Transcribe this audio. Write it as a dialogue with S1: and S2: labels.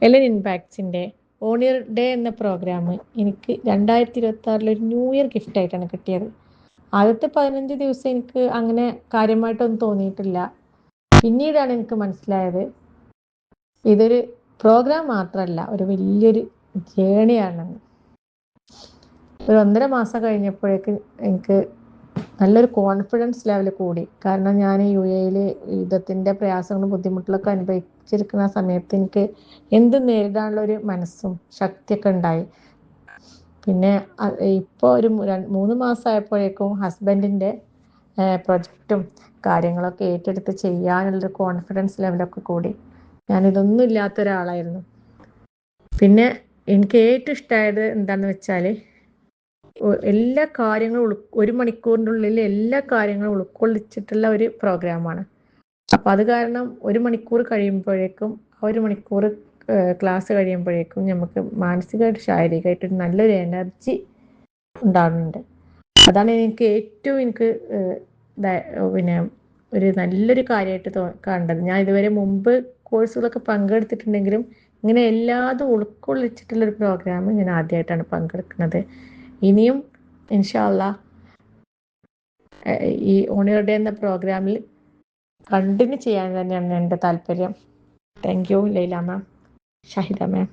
S1: Ellen ഇമ്പാക്ട്സിൻ്റെ on year day എന്ന programme എനിക്ക് 2026 ഒരു ന്യൂ ഇയർ ഗിഫ്റ്റായിട്ടാണ് കിട്ടിയത്. ആദ്യത്തെ 15 ദിവസം എനിക്ക് അങ്ങനെ കാര്യമായിട്ടൊന്നും തോന്നിയിട്ടില്ല. പിന്നീടാണ് എനിക്ക് മനസ്സിലായത് ഇതൊരു പ്രോഗ്രാം മാത്രമല്ല, ഒരു വലിയൊരു ജേണിയാണെന്ന്. ഒരു 1.5 മാസം കഴിഞ്ഞപ്പോഴേക്ക് എനിക്ക് നല്ലൊരു കോൺഫിഡൻസ് ലെവൽ കൂടി. കാരണം ഞാൻ UAE യുദ്ധത്തിൻ്റെ പ്രയാസങ്ങളും ബുദ്ധിമുട്ടുകളൊക്കെ അനുഭവിച്ചിരിക്കുന്ന സമയത്ത് എനിക്ക് എന്ത് നേരിടാനുള്ള ഒരു മനസ്സും ശക്തിയൊക്കെ ഉണ്ടായി. പിന്നെ ഇപ്പോൾ ഒരു 3 മാസമായപ്പോഴേക്കും ഹസ്ബൻഡിൻ്റെ പ്രൊജക്റ്റും കാര്യങ്ങളൊക്കെ ഏറ്റെടുത്ത് ചെയ്യാനുള്ളൊരു കോൺഫിഡൻസ് ലെവലൊക്കെ കൂടി. ഞാനിതൊന്നും ഇല്ലാത്ത ഒരാളായിരുന്നു. പിന്നെ എനിക്ക് ഏറ്റവും ഇഷ്ടമായത് എന്താണെന്ന് വെച്ചാൽ എല്ലാ കാര്യങ്ങളും 1 മണിക്കൂറിൻ്റെ ഉള്ളിൽ എല്ലാ കാര്യങ്ങളും ഉൾക്കൊള്ളിച്ചിട്ടുള്ള ഒരു പ്രോഗ്രാമാണ്. അപ്പം അത് കാരണം 1 മണിക്കൂർ കഴിയുമ്പോഴേക്കും, ആ 1 മണിക്കൂർ ക്ലാസ് കഴിയുമ്പോഴേക്കും നമുക്ക് മാനസികമായിട്ട് ശാരീരികമായിട്ട് നല്ലൊരു എനർജി ഉണ്ടാകുന്നുണ്ട്. അതാണ് എനിക്ക് പിന്നെ ഒരു നല്ലൊരു കാര്യമായിട്ട് കണ്ടത്. ഞാൻ ഇതുവരെ മുമ്പ് കോഴ്സുകളൊക്കെ പങ്കെടുത്തിട്ടുണ്ടെങ്കിലും ഇങ്ങനെ എല്ലാതും ഉൾക്കൊള്ളിച്ചിട്ടുള്ളൊരു പ്രോഗ്രാം ഞാൻ ആദ്യമായിട്ടാണ് പങ്കെടുക്കുന്നത്. ഇനിയും ഇൻഷാ അല്ലാഹ് ഈ ഓൺ ഇയർ ഡേ എന്ന പ്രോഗ്രാമിൽ കണ്ടിന്യൂ ചെയ്യാൻ തന്നെയാണ് എൻ്റെ താല്പര്യം. Thank you Laila ma'am, Shahida ma'am.